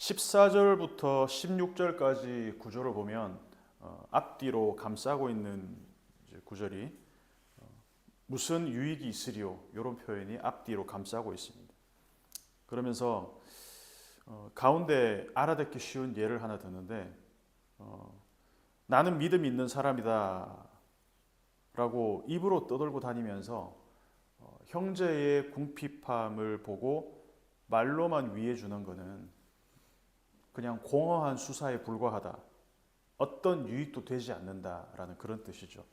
14절부터 16절까지 구절을 보면 앞뒤로 감싸고 있는 구절이 무슨 유익이 있으리요? 이런 표현이 앞뒤로 감싸고 있습니다. 그러면서 가운데 알아듣기 쉬운 예를 하나 드는데 나는 믿음이 있는 사람이다 라고 입으로 떠들고 다니면서 형제의 궁핍함을 보고 말로만 위해 주는 것은 그냥 공허한 수사에 불과하다. 어떤 유익도 되지 않는다라는 그런 뜻이죠.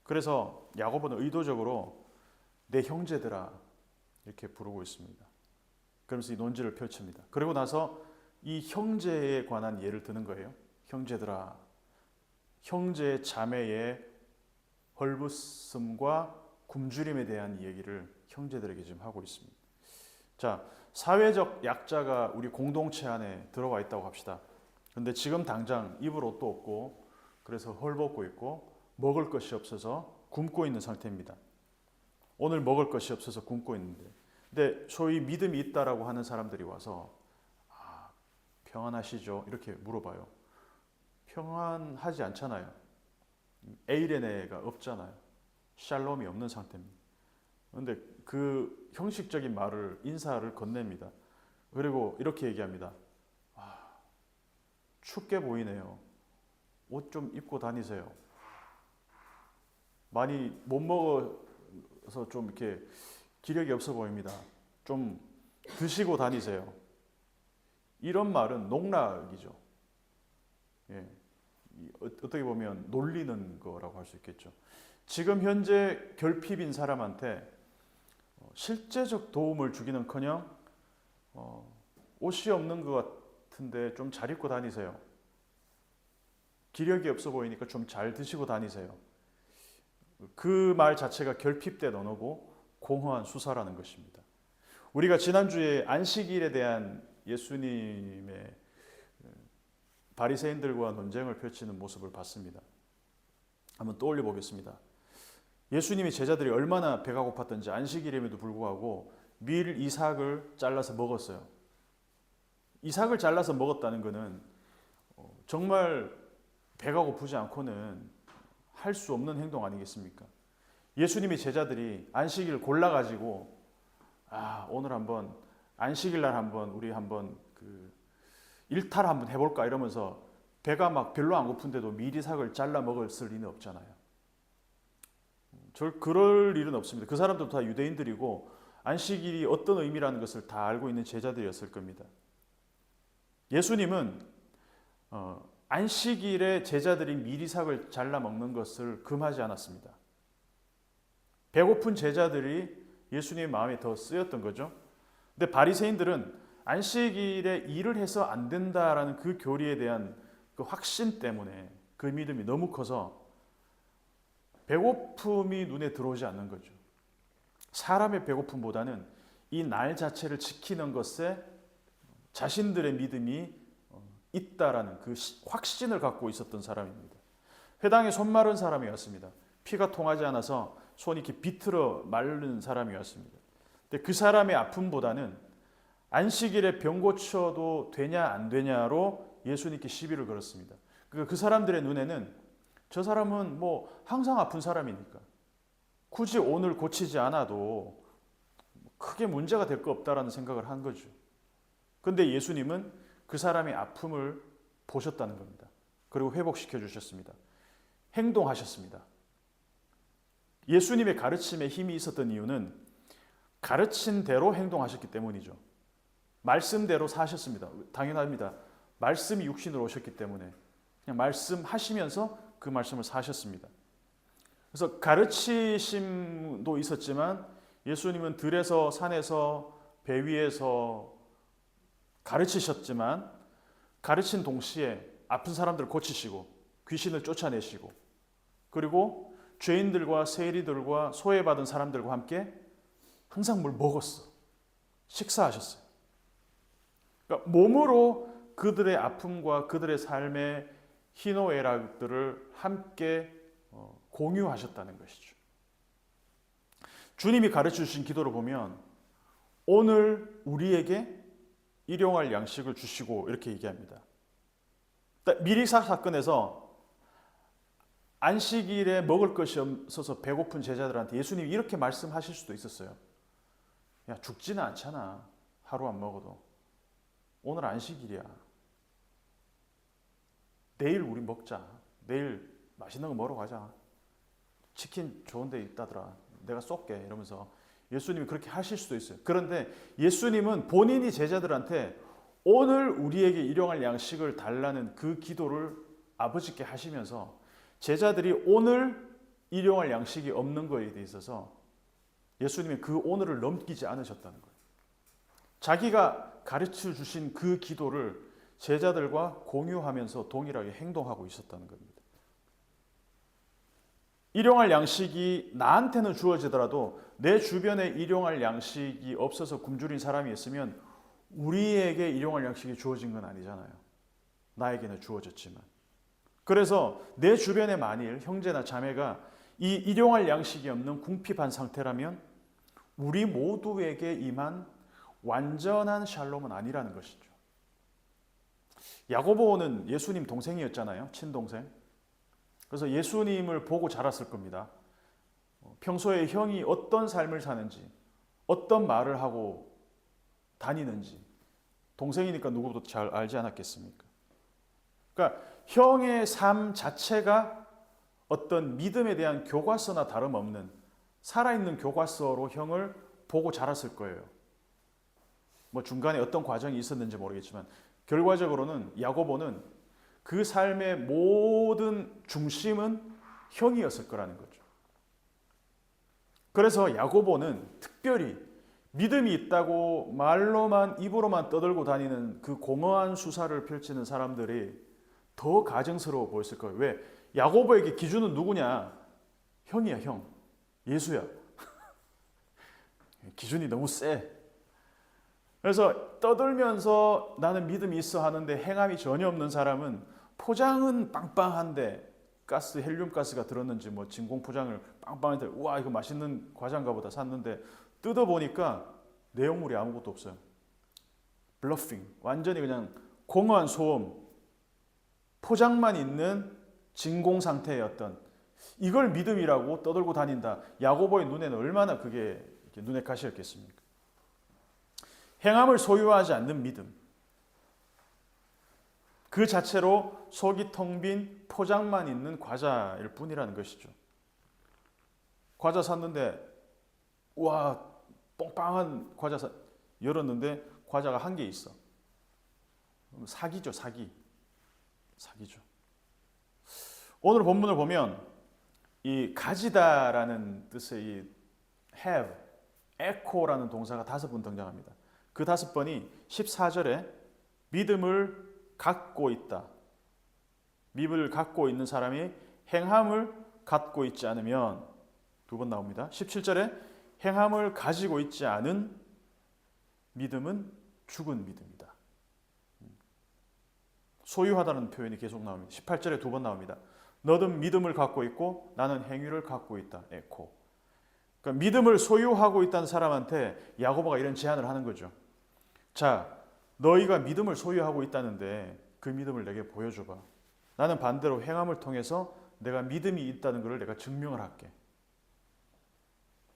그래서 야고보는 의도적으로 내 형제들아 이렇게 부르고 있습니다. 그러면서 이 논지를 펼칩니다. 그리고 나서 이 형제에 관한 예를 드는 거예요. 형제들아, 형제 자매의 헐벗음과 굶주림에 대한 얘기를 형제들에게 지금 하고 있습니다. 자, 사회적 약자가 우리 공동체 안에 들어와 있다고 합시다. 근데 지금 당장 입을 옷도 없고 그래서 헐벗고 있고 먹을 것이 없어서 굶고 있는 상태입니다. 오늘 먹을 것이 없어서 굶고 있는데, 근데 소위 믿음이 있다라고 하는 사람들이 와서 평안하시죠? 이렇게 물어봐요. 평안하지 않잖아요. 에이레네가 없잖아요. 샬롬이 없는 상태입니다. 그런데 그 형식적인 말을 인사를 건넵니다. 그리고 이렇게 얘기합니다. 춥게 보이네요. 옷 좀 입고 다니세요. 많이 못 먹어서 좀 이렇게 기력이 없어 보입니다. 좀 드시고 다니세요. 이런 말은 농락이죠. 예. 어떻게 보면 놀리는 거라고 할 수 있겠죠. 지금 현재 결핍인 사람한테 실제적 도움을 주기는커녕 옷이 없는 것 같은데 좀 잘 입고 다니세요. 기력이 없어 보이니까 좀 잘 드시고 다니세요. 그 말 자체가 결핍된 언어고 공허한 수사라는 것입니다. 우리가 지난주에 안식일에 대한 예수님의 바리새인들과 논쟁을 펼치는 모습을 봤습니다. 한번 떠올려 보겠습니다. 예수님이 제자들이 얼마나 배가 고팠던지 안식일임에도 불구하고 밀 이삭을 잘라서 먹었어요. 이삭을 잘라서 먹었다는 것은 정말 배가 고프지 않고는 할 수 없는 행동 아니겠습니까? 예수님이 제자들이 안식일 골라가지고 오늘 한번 안식일 날 한번 우리 한번 일탈 한번 해볼까 이러면서 배가 막 별로 안 고픈데도 밀이삭을 잘라 먹었을 리는 없잖아요. 그럴 일은 없습니다. 그 사람들도 다 유대인들이고 안식일이 어떤 의미라는 것을 다 알고 있는 제자들이었을 겁니다. 예수님은 안식일에 제자들이 밀이삭을 잘라 먹는 것을 금하지 않았습니다. 배고픈 제자들이 예수님의 마음에 더 쓰였던 거죠. 근데 바리새인들은 안식일에 일을 해서 안 된다라는 그 교리에 대한 그 확신 때문에 그 믿음이 너무 커서 배고픔이 눈에 들어오지 않는 거죠. 사람의 배고픔보다는 이 날 자체를 지키는 것에 자신들의 믿음이 있다라는 그 확신을 갖고 있었던 사람입니다. 회당에 손 마른 사람이었습니다. 피가 통하지 않아서 손이 이렇게 비틀어 마른 사람이었습니다. 근데 그 사람의 아픔보다는 안식일에 병 고쳐도 되냐 안 되냐로 예수님께 시비를 걸었습니다. 그 사람들의 눈에는 저 사람은 뭐 항상 아픈 사람이니까 굳이 오늘 고치지 않아도 크게 문제가 될 거 없다라는 생각을 한 거죠. 그런데 예수님은 그 사람의 아픔을 보셨다는 겁니다. 그리고 회복시켜 주셨습니다. 행동하셨습니다. 예수님의 가르침에 힘이 있었던 이유는 가르친 대로 행동하셨기 때문이죠. 말씀대로 사셨습니다. 당연합니다. 말씀이 육신으로 오셨기 때문에 그냥 말씀하시면서 그 말씀을 사셨습니다. 그래서 가르치심도 있었지만 예수님은 들에서 산에서 배 위에서 가르치셨지만 가르친 동시에 아픈 사람들을 고치시고 귀신을 쫓아내시고 그리고 죄인들과 세리들과 소외받은 사람들과 함께 항상 뭘 먹었어. 식사하셨어요. 그러니까 몸으로 그들의 아픔과 그들의 삶의 희노애락들을 함께 공유하셨다는 것이죠. 주님이 가르쳐 주신 기도를 보면 오늘 우리에게 일용할 양식을 주시고 이렇게 얘기합니다. 미리사 사건에서 안식일에 먹을 것이 없어서 배고픈 제자들한테 예수님이 이렇게 말씀하실 수도 있었어요. 야, 죽지는 않잖아. 하루 안 먹어도. 오늘 안식일이야. 내일 우리 먹자. 내일 맛있는 거 먹으러 가자. 치킨 좋은 데 있다더라. 내가 쏠게. 이러면서 예수님이 그렇게 하실 수도 있어요. 그런데 예수님은 본인이 제자들한테 오늘 우리에게 일용할 양식을 달라는 그 기도를 아버지께 하시면서 제자들이 오늘 일용할 양식이 없는 거에 있어서 예수님이 그 오늘을 넘기지 않으셨다는 거예요. 자기가 가르쳐 주신 그 기도를 제자들과 공유하면서 동일하게 행동하고 있었다는 겁니다. 일용할 양식이 나한테는 주어지더라도 내 주변에 일용할 양식이 없어서 굶주린 사람이 있으면 우리에게 일용할 양식이 주어진 건 아니잖아요. 나에게는 주어졌지만. 그래서 내 주변에 만일 형제나 자매가 이 일용할 양식이 없는 궁핍한 상태라면 우리 모두에게 임한 완전한 샬롬은 아니라는 것이죠. 야고보는 예수님 동생이었잖아요. 친동생. 그래서 예수님을 보고 자랐을 겁니다. 평소에 형이 어떤 삶을 사는지, 어떤 말을 하고 다니는지 동생이니까 누구보다 잘 알지 않았겠습니까? 그러니까 형의 삶 자체가 어떤 믿음에 대한 교과서나 다름없는 살아있는 교과서로 형을 보고 자랐을 거예요. 뭐 중간에 어떤 과정이 있었는지 모르겠지만 결과적으로는 야고보는 그 삶의 모든 중심은 형이었을 거라는 거죠. 그래서 야고보는 특별히 믿음이 있다고 말로만 입으로만 떠들고 다니는 그 공허한 수사를 펼치는 사람들이 더 가증스러워 보였을 거예요. 왜? 야고보에게 기준은 누구냐? 형이야, 형. 예수야. 기준이 너무 세. 그래서 떠들면서 나는 믿음이 있어 하는데 행함이 전혀 없는 사람은 포장은 빵빵한데 가스, 헬륨 가스가 들었는지 뭐 진공 포장을 빵빵한데 우와 이거 맛있는 과자인가 보다 샀는데 뜯어보니까 내용물이 아무것도 없어요. 블러핑. 완전히 그냥 공허한 소음. 포장만 있는 진공 상태의 어떤 이걸 믿음이라고 떠들고 다닌다. 야고보의 눈에는 얼마나 그게 눈에 가시였겠습니까? 행함을 소유하지 않는 믿음. 그 자체로 속이 텅 빈 포장만 있는 과자일 뿐이라는 것이죠. 과자 샀는데 와 뻥빵한 과자 열었는데 과자가 한 개 있어. 사기죠, 사기. 사기죠. 오늘 본문을 보면 이 가지다라는 뜻의 이 have, echo라는 동사가 5번 등장합니다. 그 5번이 14절에 믿음을 갖고 있다. 믿음을 갖고 있는 사람이 행함을 갖고 있지 않으면 2번 나옵니다. 17절에 행함을 가지고 있지 않은 믿음은 죽은 믿음이다. 소유하다는 표현이 계속 나옵니다. 18절에 2번 나옵니다. 너는 믿음을 갖고 있고 나는 행위를 갖고 있다. 에코. 그러니까 믿음을 소유하고 있다는 사람한테 야고보가 이런 제안을 하는 거죠. 자, 너희가 믿음을 소유하고 있다는데 그 믿음을 내게 보여줘봐. 나는 반대로 행함을 통해서 내가 믿음이 있다는 것을 내가 증명을 할게.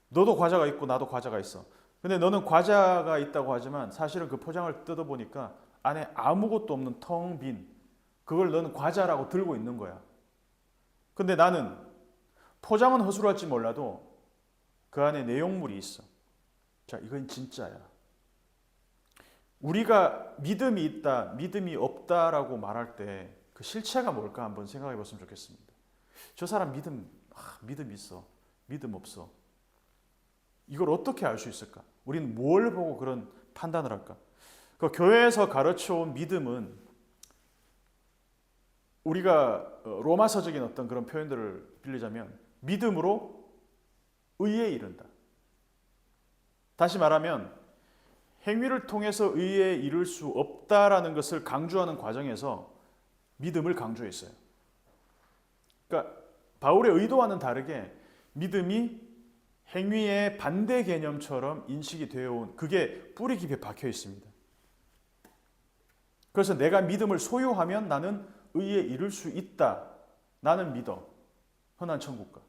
너도 과자가 있고 나도 과자가 있어. 근데 너는 과자가 있다고 하지만 사실은 그 포장을 뜯어보니까 안에 아무것도 없는 텅 빈 그걸 너는 과자라고 들고 있는 거야. 근데 나는 포장은 허술할지 몰라도 그 안에 내용물이 있어. 자, 이건 진짜야. 우리가 믿음이 있다, 믿음이 없다라고 말할 때 그 실체가 뭘까 한번 생각해 봤으면 좋겠습니다. 저 사람 믿음 있어, 믿음 없어. 이걸 어떻게 알 수 있을까? 우리는 뭘 보고 그런 판단을 할까? 그 교회에서 가르쳐온 믿음은 우리가 로마서적인 어떤 그런 표현들을 빌리자면 믿음으로 의에 이른다. 다시 말하면 행위를 통해서 의에 이를 수 없다라는 것을 강조하는 과정에서 믿음을 강조했어요. 그러니까 바울의 의도와는 다르게 믿음이 행위의 반대 개념처럼 인식이 되어 온 그게 뿌리 깊이 박혀 있습니다. 그래서 내가 믿음을 소유하면 나는 의에 이를 수 있다. 나는 믿어. 흔한 천국가.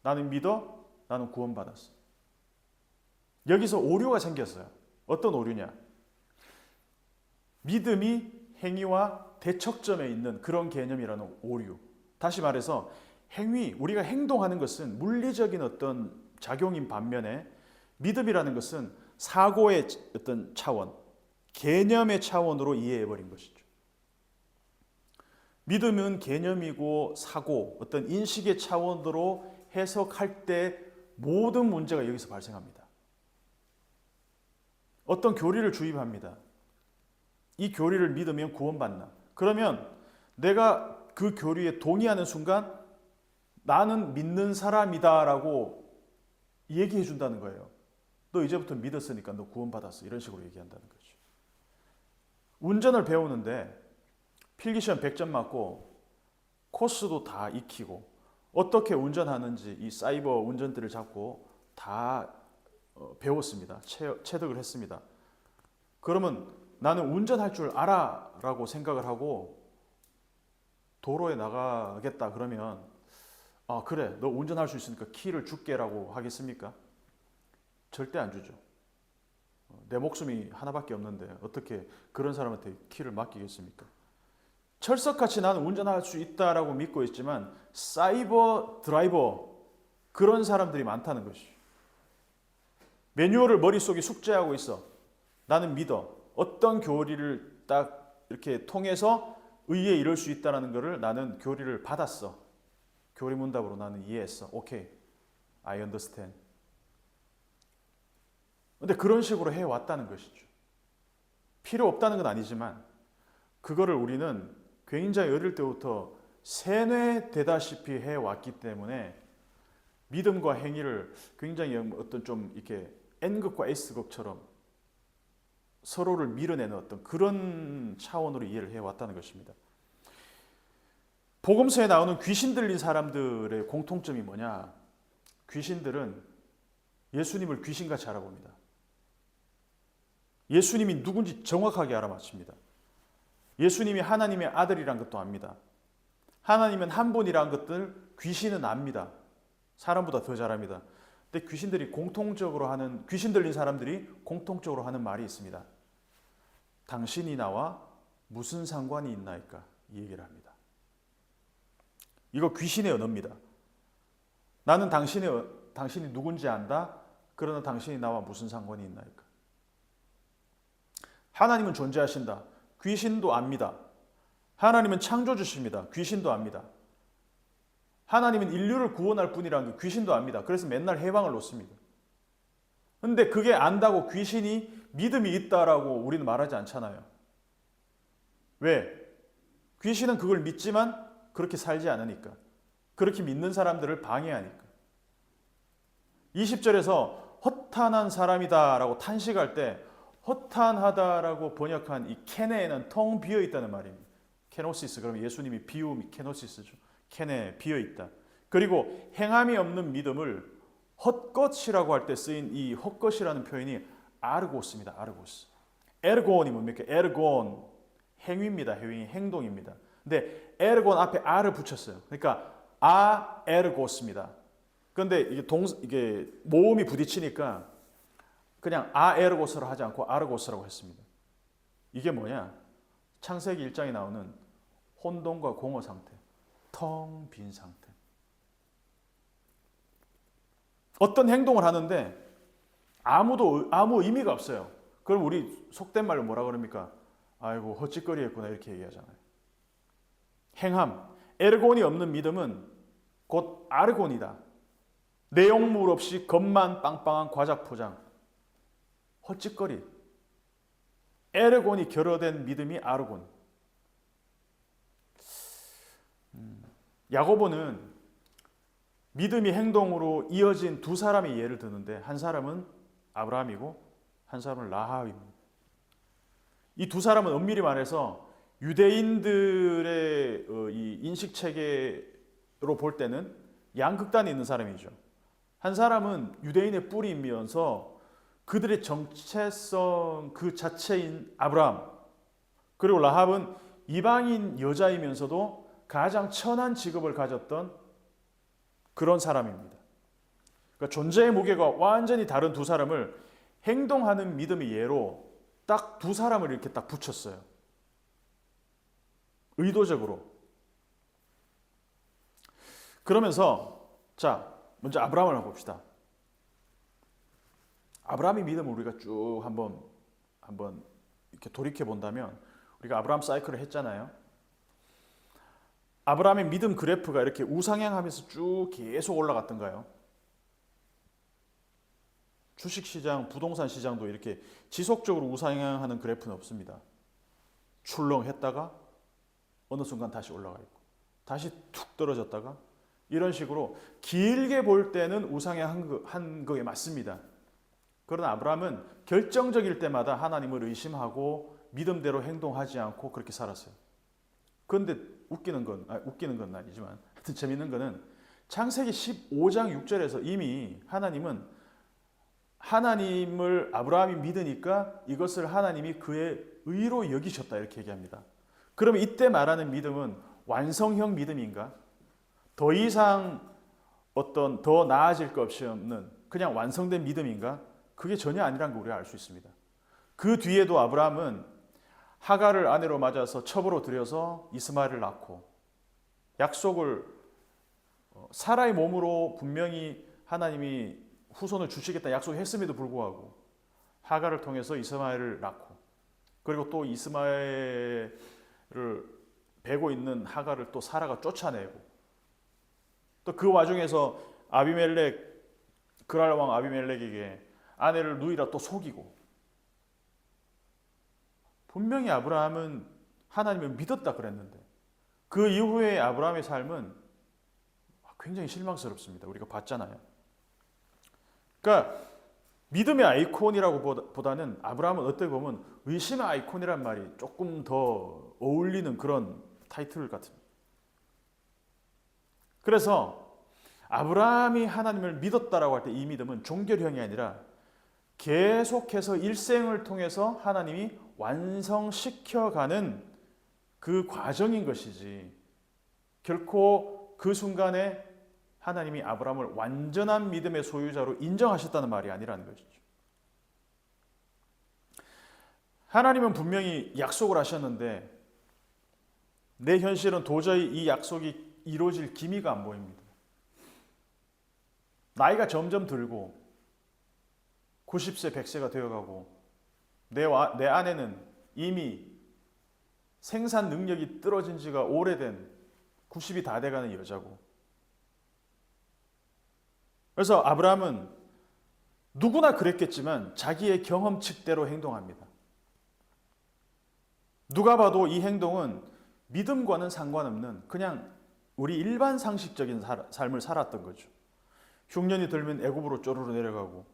나는 믿어. 나는 구원받았어. 여기서 오류가 생겼어요. 어떤 오류냐? 믿음이 행위와 대척점에 있는 그런 개념이라는 오류. 다시 말해서 행위, 우리가 행동하는 것은 물리적인 어떤 작용인 반면에 믿음이라는 것은 사고의 어떤 차원, 개념의 차원으로 이해해버린 것이죠. 믿음은 개념이고 사고, 어떤 인식의 차원으로 해석할 때 모든 문제가 여기서 발생합니다. 어떤 교리를 주입합니다. 이 교리를 믿으면 구원받나? 그러면 내가 그 교리에 동의하는 순간 나는 믿는 사람이다라고 얘기해 준다는 거예요. 너 이제부터 믿었으니까 너 구원받았어. 이런 식으로 얘기한다는 거죠. 운전을 배우는데 필기시험 100점 맞고 코스도 다 익히고 어떻게 운전하는지 이 사이버 운전대를 잡고 다 배웠습니다. 체득을 했습니다. 그러면 나는 운전할 줄 알아 라고 생각을 하고 도로에 나가겠다 그러면 아 그래 너 운전할 수 있으니까 키를 줄게 라고 하겠습니까? 절대 안 주죠. 내 목숨이 하나밖에 없는데 어떻게 그런 사람한테 키를 맡기겠습니까? 철석같이 나는 운전할 수 있다라고 믿고 있지만 사이버 드라이버 그런 사람들이 많다는 것이죠. 매뉴얼을 머릿속에 숙제하고 있어. 나는 믿어. 어떤 교리를 딱 이렇게 통해서 의에 이를 수 있다는 것을 나는 교리를 받았어. 교리 문답으로 나는 이해했어. 오케이. I understand. 근데 그런 식으로 해왔다는 것이죠. 필요 없다는 건 아니지만 그거를 우리는 굉장히 어릴 때부터 세뇌되다시피 해왔기 때문에 믿음과 행위를 굉장히 어떤 좀 이렇게 N극과 S극처럼 서로를 밀어내는 어떤 그런 차원으로 이해를 해왔다는 것입니다. 복음서에 나오는 귀신 들린 사람들의 공통점이 뭐냐? 귀신들은 예수님을 귀신같이 알아봅니다. 예수님이 누군지 정확하게 알아맞힙니다. 예수님이 하나님의 아들이란 것도 압니다. 하나님은 한 분이란 것들 귀신은 압니다. 사람보다 더 잘 압니다. 근데 귀신 들린 사람들이 공통적으로 하는 말이 있습니다. 당신이 나와 무슨 상관이 있나이까? 이 얘기를 합니다. 이거 귀신의 언어입니다. 나는 당신이 누군지 안다. 그러나 당신이 나와 무슨 상관이 있나이까? 하나님은 존재하신다. 귀신도 압니다. 하나님은 창조주십니다. 귀신도 압니다. 하나님은 인류를 구원할 분이라는 게 귀신도 압니다. 그래서 맨날 해방을 놓습니다. 근데 그게 안다고 귀신이 믿음이 있다라고 우리는 말하지 않잖아요. 왜? 귀신은 그걸 믿지만 그렇게 살지 않으니까. 그렇게 믿는 사람들을 방해하니까. 20절에서 허탄한 사람이다라고 탄식할 때 허탄하다라고 번역한 이 케네에는 텅 비어 있다는 말입니다. 케노시스, 그러면 예수님이 비움이 케노시스죠. 케네, 비어 있다. 그리고 행함이 없는 믿음을 헛것이라고 할 때 쓰인 이 헛것이라는 표현이 아르고스입니다. 아르고스. 에르곤이 뭡니까? 에르곤, 행위입니다. 행동입니다. 근데 에르곤 앞에 아를 붙였어요. 그러니까 에르고스입니다. 그런데 이게 모음이 부딪히니까 그냥 에르고스로 하지 않고 아르고스라고 했습니다. 이게 뭐냐? 창세기 1장에 나오는 혼돈과 공허 상태, 텅 빈 상태. 어떤 행동을 하는데 아무 의미가 없어요. 그럼 우리 속된 말로 뭐라 그럽니까? 아이고 헛짓거리 했구나 이렇게 얘기하잖아요. 행함, 에르곤이 없는 믿음은 곧 아르곤이다. 내용물 없이 겉만 빵빵한 과자 포장. 헛짓거리. 에르곤이 결여된 믿음이 아르곤. 야고보는 믿음이 행동으로 이어진 두 사람의 예를 드는데 한 사람은 아브라함이고 한 사람은 라합입니다. 이 두 사람은 엄밀히 말해서 유대인들의 이 인식 체계로 볼 때는 양극단에 있는 사람이죠. 한 사람은 유대인의 뿌리이면서 그들의 정체성 그 자체인 아브라함, 그리고 라합은 이방인 여자이면서도 가장 천한 직업을 가졌던 그런 사람입니다. 그러니까 존재의 무게가 완전히 다른 두 사람을 행동하는 믿음의 예로 딱 두 사람을 이렇게 딱 붙였어요. 의도적으로. 그러면서 자, 먼저 아브라함을 봅시다. 아브라함의 믿음을 우리가 쭉 한번 이렇게 돌이켜 본다면, 우리가 아브라함 사이클을 했잖아요. 아브라함의 믿음 그래프가 이렇게 우상향하면서 쭉 계속 올라갔던가요? 주식시장, 부동산 시장도 이렇게 지속적으로 우상향하는 그래프는 없습니다. 출렁했다가 어느 순간 다시 올라가 있고, 다시 툭 떨어졌다가, 이런 식으로 길게 볼 때는 우상향한 거에 맞습니다. 그러나 아브라함은 결정적일 때마다 하나님을 의심하고 믿음대로 행동하지 않고 그렇게 살았어요. 그런데 웃기는 건 아니지만 하여튼 재밌는 거는 창세기 15장 6절에서 이미 하나님을 아브라함이 믿으니까 이것을 하나님이 그의 의로 여기셨다 이렇게 얘기합니다. 그러면 이때 말하는 믿음은 완성형 믿음인가? 더 이상 어떤 더 나아질 것 없이 없는 그냥 완성된 믿음인가? 그게 전혀 아니라는 걸 우리가 알 수 있습니다. 그 뒤에도 아브라함은 하갈을 아내로 맞아서 첩으로 들여서 이스마엘을 낳고, 약속을 사라의 몸으로 분명히 하나님이 후손을 주시겠다 약속했음에도 불구하고 하갈을 통해서 이스마엘을 낳고, 그리고 또 이스마엘을 베고 있는 하갈을 또 사라가 쫓아내고, 또 그 와중에서 그랄 왕 아비멜렉에게 아내를 누이라 또 속이고, 분명히 아브라함은 하나님을 믿었다 그랬는데 그 이후에 아브라함의 삶은 굉장히 실망스럽습니다. 우리가 봤잖아요. 그러니까 믿음의 아이콘이라고 보다는 아브라함은 어떻게 보면 의심의 아이콘이란 말이 조금 더 어울리는 그런 타이틀 같습니다. 그래서 아브라함이 하나님을 믿었다라고 할 때 이 믿음은 종결형이 아니라 계속해서 일생을 통해서 하나님이 완성시켜가는 그 과정인 것이지, 결코 그 순간에 하나님이 아브라함을 완전한 믿음의 소유자로 인정하셨다는 말이 아니라는 것이죠. 하나님은 분명히 약속을 하셨는데 내 현실은 도저히 이 약속이 이루어질 기미가 안 보입니다. 나이가 점점 들고 90세, 100세가 되어가고 내 아내는 이미 생산 능력이 떨어진 지가 오래된 90이 다 돼가는 여자고, 그래서 아브라함은 누구나 그랬겠지만 자기의 경험칙대로 행동합니다. 누가 봐도 이 행동은 믿음과는 상관없는 그냥 우리 일반 상식적인 삶을 살았던 거죠. 흉년이 들면 애굽으로 쪼르르 내려가고,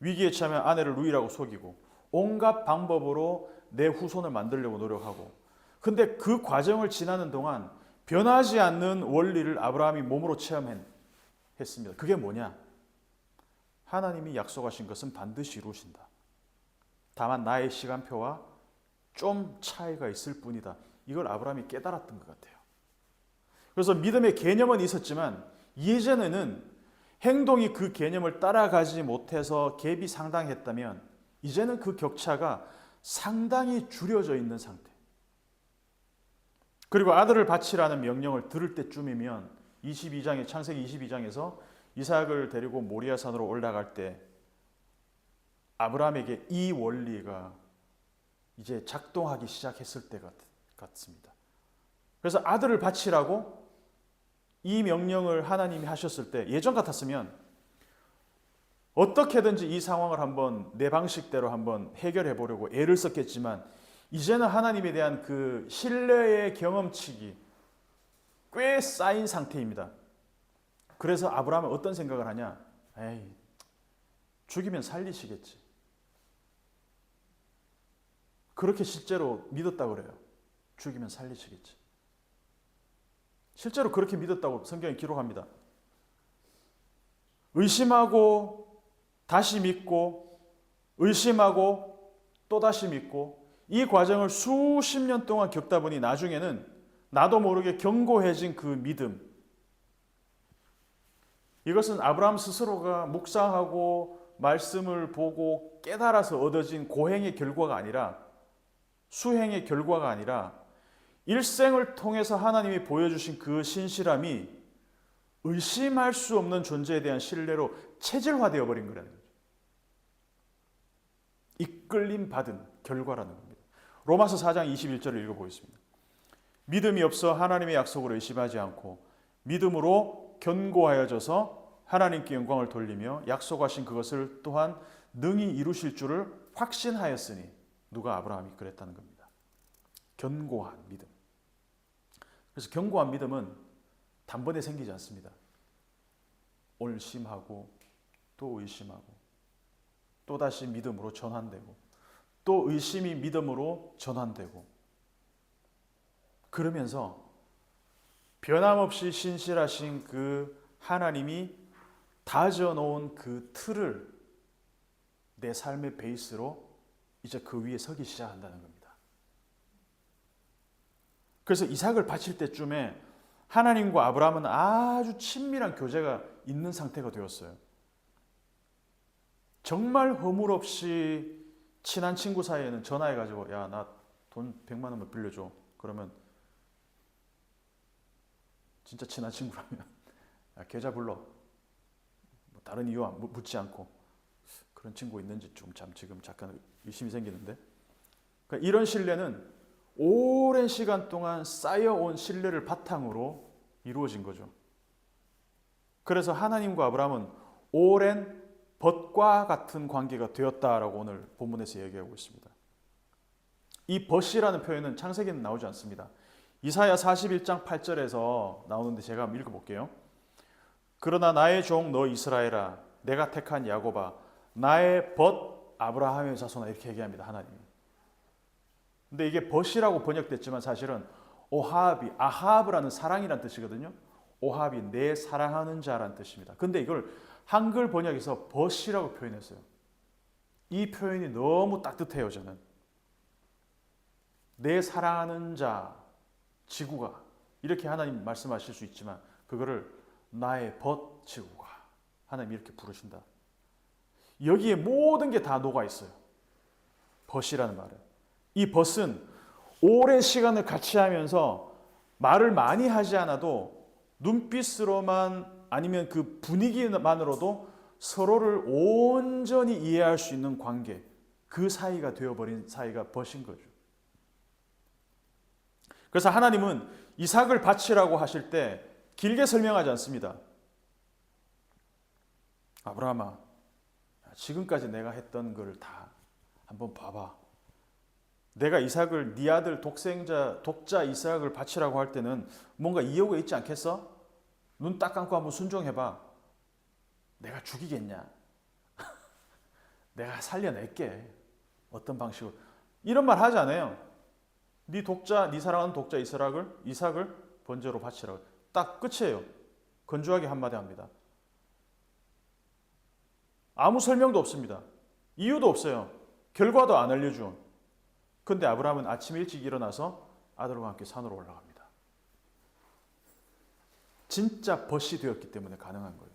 위기에 처하면 아내를 누이라고 속이고, 온갖 방법으로 내 후손을 만들려고 노력하고, 근데 그 과정을 지나는 동안 변하지 않는 원리를 아브라함이 몸으로 체험했습니다. 그게 뭐냐? 하나님이 약속하신 것은 반드시 이루신다. 다만 나의 시간표와 좀 차이가 있을 뿐이다. 이걸 아브라함이 깨달았던 것 같아요. 그래서 믿음의 개념은 있었지만 이전에는 행동이 그 개념을 따라가지 못해서 갭이 상당했다면 이제는 그 격차가 상당히 줄여져 있는 상태. 그리고 아들을 바치라는 명령을 들을 때쯤이면 창세기 22장에서 이삭을 데리고 모리아산으로 올라갈 때 아브라함에게 이 원리가 이제 작동하기 시작했을 때 같습니다. 그래서 아들을 바치라고 이 명령을 하나님이 하셨을 때 예전 같았으면 어떻게든지 이 상황을 한번 내 방식대로 한번 해결해 보려고 애를 썼겠지만, 이제는 하나님에 대한 그 신뢰의 경험치기 꽤 쌓인 상태입니다. 그래서 아브라함은 어떤 생각을 하냐? 에이, 죽이면 살리시겠지. 그렇게 실제로 믿었다고 그래요. 죽이면 살리시겠지. 실제로 그렇게 믿었다고 성경이 기록합니다. 의심하고 다시 믿고, 의심하고 또 다시 믿고, 이 과정을 수십 년 동안 겪다 보니 나중에는 나도 모르게 견고해진 그 믿음, 이것은 아브라함 스스로가 묵상하고 말씀을 보고 깨달아서 얻어진 고행의 결과가 아니라, 수행의 결과가 아니라 일생을 통해서 하나님이 보여주신 그 신실함이 의심할 수 없는 존재에 대한 신뢰로 체질화되어 버린 거라는 거죠. 이끌림 받은 결과라는 겁니다. 로마서 4장 21절을 읽어보겠습니다. 믿음이 없어 하나님의 약속을 의심하지 않고 믿음으로 견고하여져서 하나님께 영광을 돌리며 약속하신 그것을 또한 능히 이루실 줄을 확신하였으니, 누가? 아브라함이 그랬다는 겁니다. 견고한 믿음. 그래서 견고한 믿음은 단번에 생기지 않습니다. 오늘 심하고 또 의심하고 또다시 믿음으로 전환되고 또 의심이 믿음으로 전환되고, 그러면서 변함없이 신실하신 그 하나님이 다져놓은 그 틀을 내 삶의 베이스로 이제 그 위에 서기 시작한다는 겁니다. 그래서 이삭을 바칠 때쯤에 하나님과 아브라함은 아주 친밀한 교제가 있는 상태가 되었어요. 정말 허물 없이 친한 친구 사이에는 전화해가지고, 야, 나 돈 100만 원만 빌려줘. 그러면 진짜 친한 친구라면, 야, 계좌 불러. 뭐 다른 이유 묻지 않고. 그런 친구 있는지 좀 지금 잠깐 의심이 생기는데. 그러니까 이런 신뢰는 오랜 시간 동안 쌓여온 신뢰를 바탕으로 이루어진 거죠. 그래서 하나님과 아브라함은 오랜 벗과 같은 관계가 되었다라고 오늘 본문에서 얘기하고 있습니다. 이 벗이라는 표현은 창세기는 나오지 않습니다. 이사야 41장 8절에서 나오는데 제가 한번 읽어볼게요. 그러나 나의 종 너 이스라엘아, 내가 택한 야곱아, 나의 벗 아브라함의 자손아, 이렇게 얘기합니다. 하나님이. 근데 이게 벗이라고 번역됐지만 사실은 오하비, 아하브라는 사랑이라는 뜻이거든요. 오하비, 내 사랑하는 자라는 뜻입니다. 근데 이걸 한글 번역에서 벗이라고 표현했어요. 이 표현이 너무 따뜻해요, 저는. 내 사랑하는 자, 지구가, 이렇게 하나님 말씀하실 수 있지만 그거를 나의 벗 지구가, 하나님 이렇게 부르신다. 여기에 모든 게 다 녹아 있어요. 벗이라는 말은. 이 벗은 오랜 시간을 같이 하면서 말을 많이 하지 않아도 눈빛으로만, 아니면 그 분위기만으로도 서로를 온전히 이해할 수 있는 관계, 그 사이가 되어버린 사이가 벗인 거죠. 그래서 하나님은 이삭을 바치라고 하실 때 길게 설명하지 않습니다. 아브라함아, 지금까지 내가 했던 걸 다 한번 봐봐. 내가 이삭을, 네 아들 독자 이삭을 바치라고 할 때는 뭔가 이유가 있지 않겠어? 눈 딱 감고 한번 순종해봐. 내가 죽이겠냐? 내가 살려낼게. 어떤 방식으로. 이런 말 하지 않아요. 네 사랑하는 독자 이삭을 번제로 바치라고. 딱 끝이에요. 건조하게 한마디 합니다. 아무 설명도 없습니다. 이유도 없어요. 결과도 안 알려준. 근데 아브라함은 아침 일찍 일어나서 아들과 함께 산으로 올라갑니다. 진짜 벗이 되었기 때문에 가능한 거예요.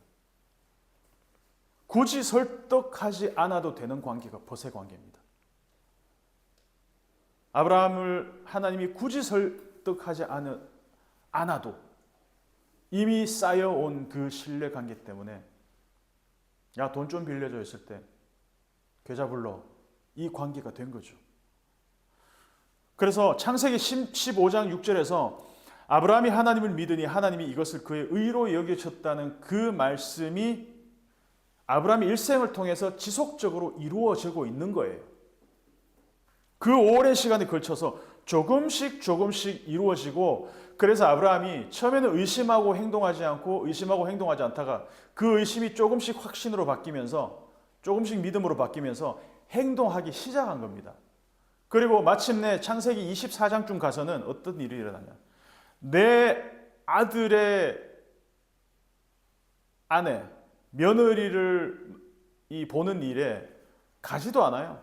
굳이 설득하지 않아도 되는 관계가 벗의 관계입니다. 아브라함을 하나님이 굳이 설득하지 않아도 이미 쌓여온 그 신뢰 관계 때문에, 야, 돈 좀 빌려줘 했을 때 계좌 불러, 이 관계가 된 거죠. 그래서 창세기 15장 6절에서 아브라함이 하나님을 믿으니 하나님이 이것을 그의 의로 여기셨다는 그 말씀이 아브라함의 일생을 통해서 지속적으로 이루어지고 있는 거예요. 그 오랜 시간에 걸쳐서 조금씩 이루어지고, 그래서 아브라함이 처음에는 의심하고 행동하지 않다가 그 의심이 조금씩 확신으로 바뀌면서, 조금씩 믿음으로 바뀌면서 행동하기 시작한 겁니다. 그리고 마침내 창세기 24장쯤 가서는 어떤 일이 일어나냐. 내 아들의 아내, 며느리를 보는 일에 가지도 않아요.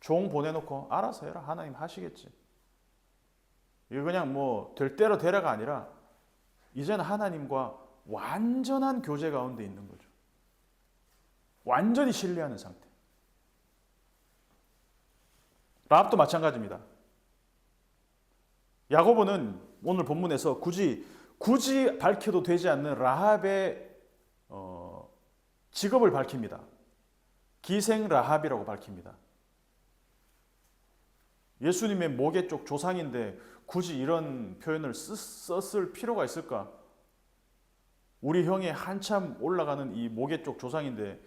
종 보내놓고 알아서 해라. 하나님 하시겠지. 이거 그냥 뭐 될 대로 되라가 아니라 이제는 하나님과 완전한 교제 가운데 있는 거죠. 완전히 신뢰하는 상태. 라합도 마찬가지입니다. 야고보는 오늘 본문에서 굳이 밝혀도 되지 않는 라합의 직업을 밝힙니다. 기생 라합이라고 밝힙니다. 예수님의 모계 쪽 조상인데 굳이 이런 표현을 썼을 필요가 있을까? 우리 형이 한참 올라가는 이 모계 쪽 조상인데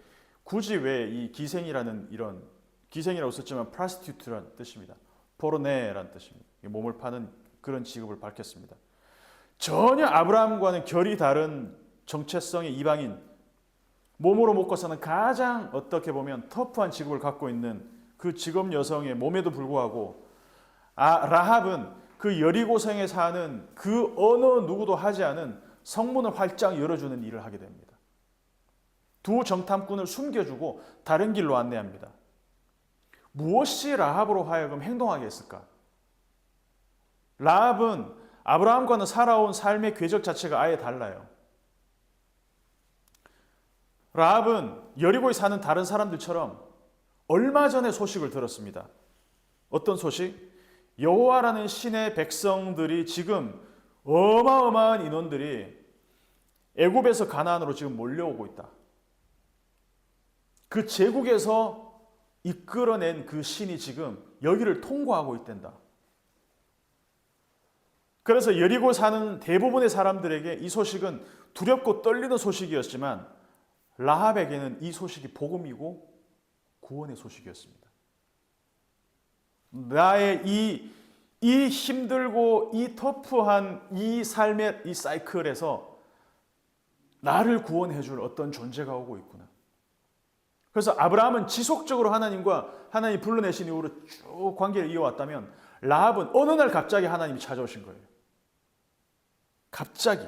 굳이 왜 이 기생이라는 이런 기생이라고 썼지만 프라스티튜트라는 뜻입니다. 포르네라는 뜻입니다. 몸을 파는 그런 직업을 밝혔습니다. 전혀 아브라함과는 결이 다른 정체성의 이방인, 몸으로 먹고 사는 가장 어떻게 보면 터프한 직업을 갖고 있는 그 직업 여성의 몸에도 불구하고 라합은 그 여리고성에 사는 그 어느 누구도 하지 않은 성문을 활짝 열어주는 일을 하게 됩니다. 두 정탐꾼을 숨겨주고 다른 길로 안내합니다. 무엇이 라합으로 하여금 행동하게 했을까? 라합은 아브라함과는 살아온 삶의 궤적 자체가 아예 달라요. 라합은 여리고에 사는 다른 사람들처럼 얼마 전에 소식을 들었습니다. 어떤 소식? 여호와라는 신의 백성들이 지금 어마어마한 인원들이 애굽에서 가나안으로 지금 몰려오고 있다. 그 제국에서 이끌어낸 그 신이 지금 여기를 통과하고 있단다. 그래서 여리고 사는 대부분의 사람들에게 이 소식은 두렵고 떨리는 소식이었지만 라합에게는 이 소식이 복음이고 구원의 소식이었습니다. 나의 이 힘들고 이 터프한 이 삶의 이 사이클에서 나를 구원해 줄 어떤 존재가 오고 있구나. 그래서 아브라함은 지속적으로 하나님과 하나님이 불러내신 이후로 쭉 관계를 이어왔다면 라합은 어느 날 갑자기 하나님이 찾아오신 거예요. 갑자기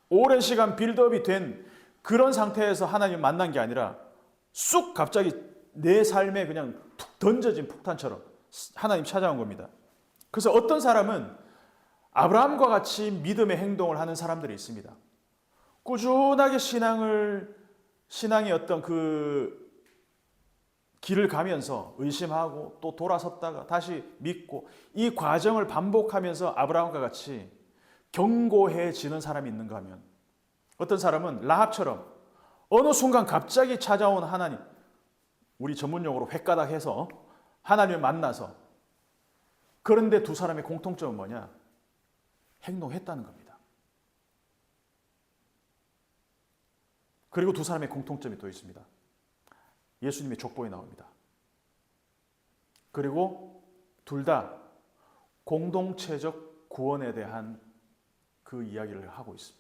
오랜 시간 빌드업이 된 그런 상태에서 하나님을 만난 게 아니라 쑥 갑자기 내 삶에 그냥 툭 던져진 폭탄처럼 하나님 찾아온 겁니다. 그래서 어떤 사람은 아브라함과 같이 믿음의 행동을 하는 사람들이 있습니다. 꾸준하게 신앙의 어떤 그 길을 가면서 의심하고 또 돌아섰다가 다시 믿고 이 과정을 반복하면서 아브라함과 같이 견고해지는 사람이 있는가 하면 어떤 사람은 라합처럼 어느 순간 갑자기 찾아온 하나님, 우리 전문용어로 횟가닥해서 하나님을 만나서 그런데 두 사람의 공통점은 뭐냐? 행동했다는 겁니다. 그리고 두 사람의 공통점이 또 있습니다. 예수님의 족보에 나옵니다. 그리고 둘 다 공동체적 구원에 대한 그 이야기를 하고 있습니다.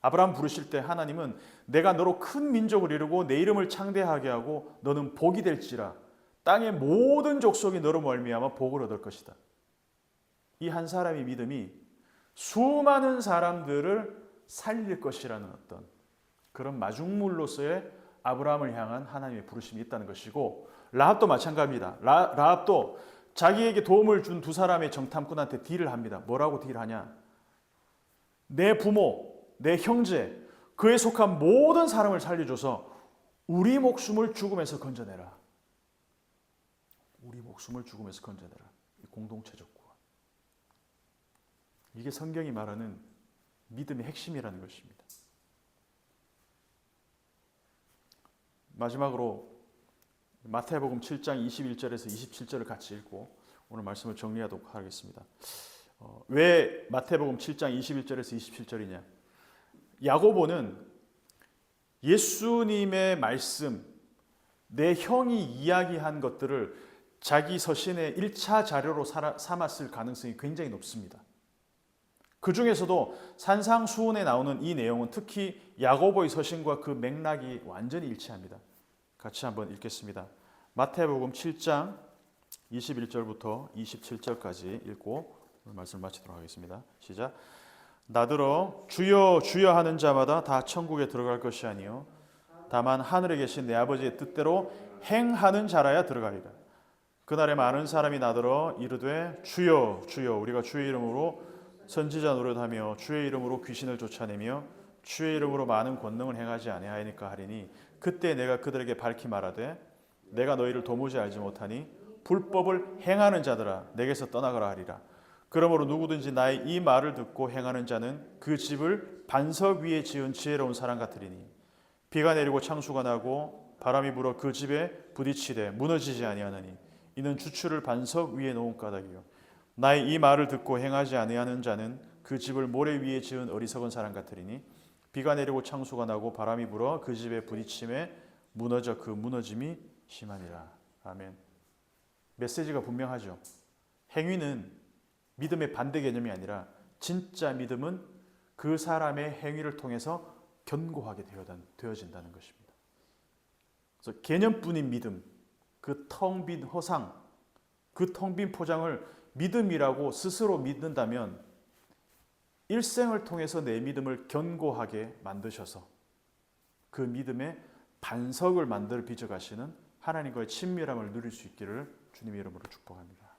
아브라함 부르실 때 하나님은 내가 너로 큰 민족을 이루고 내 이름을 창대하게 하고 너는 복이 될지라 땅의 모든 족속이 너로 말미암아 복을 얻을 것이다. 이 한 사람의 믿음이 수많은 사람들을 살릴 것이라는 어떤 그런 마중물로서의 아브라함을 향한 하나님의 부르심이 있다는 것이고 라합도 마찬가지입니다. 라합도 자기에게 도움을 준 두 사람의 정탐꾼한테 딜을 합니다. 뭐라고 딜하냐? 내 부모, 내 형제, 그에 속한 모든 사람을 살려줘서 우리 목숨을 죽음에서 건져내라. 우리 목숨을 죽음에서 건져내라. 공동체적 구원. 이게 성경이 말하는 믿음의 핵심이라는 것입니다. 마지막으로 마태복음 7장 21절에서 27절을 같이 읽고 오늘 말씀을 정리하도록 하겠습니다. 왜 마태복음 7장 21절에서 27절이냐? 야고보는 예수님의 말씀, 내 형이 이야기한 것들을 자기 서신의 1차 자료로 삼았을 가능성이 굉장히 높습니다. 그 중에서도 산상수훈에 나오는 이 내용은 특히 야고보의 서신과 그 맥락이 완전히 일치합니다. 같이 한번 읽겠습니다. 마태복음 7장 21절부터 27절까지 읽고 오늘 말씀을 마치도록 하겠습니다. 시작. 나더러 주여 주여 하는 자마다 다 천국에 들어갈 것이 아니요 다만 하늘에 계신 내 아버지의 뜻대로 행하는 자라야 들어가리라. 그날에 많은 사람이 나더러 이르되 주여 주여 우리가 주의 이름으로 선지자 노릇하며 주의 이름으로 귀신을 쫓아내며 주의 이름으로 많은 권능을 행하지 아니하니까 하리니 그때 내가 그들에게 밝히 말하되 내가 너희를 도무지 알지 못하니 불법을 행하는 자들아 내게서 떠나가라 하리라. 그러므로 누구든지 나의 이 말을 듣고 행하는 자는 그 집을 반석 위에 지은 지혜로운 사람 같으리니 비가 내리고 창수가 나고 바람이 불어 그 집에 부딪히되 무너지지 아니하느니 이는 주추를 반석 위에 놓은 까닭이요 나의 이 말을 듣고 행하지 아니하는 자는 그 집을 모래 위에 지은 어리석은 사람 같으리니 비가 내리고 창수가 나고 바람이 불어 그 집에 부딪힘에 무너져 그 무너짐이 심하니라. 아멘. 메시지가 분명하죠. 행위는 믿음의 반대 개념이 아니라 진짜 믿음은 그 사람의 행위를 통해서 견고하게 되어진다는 것입니다. 그래서 개념뿐인 믿음, 그 텅 빈 허상, 그 텅 빈 포장을 믿음이라고 스스로 믿는다면 일생을 통해서 내 믿음을 견고하게 만드셔서 그 믿음의 반석을 만들어 빚어가시는 하나님과의 친밀함을 누릴 수 있기를 주님의 이름으로 축복합니다.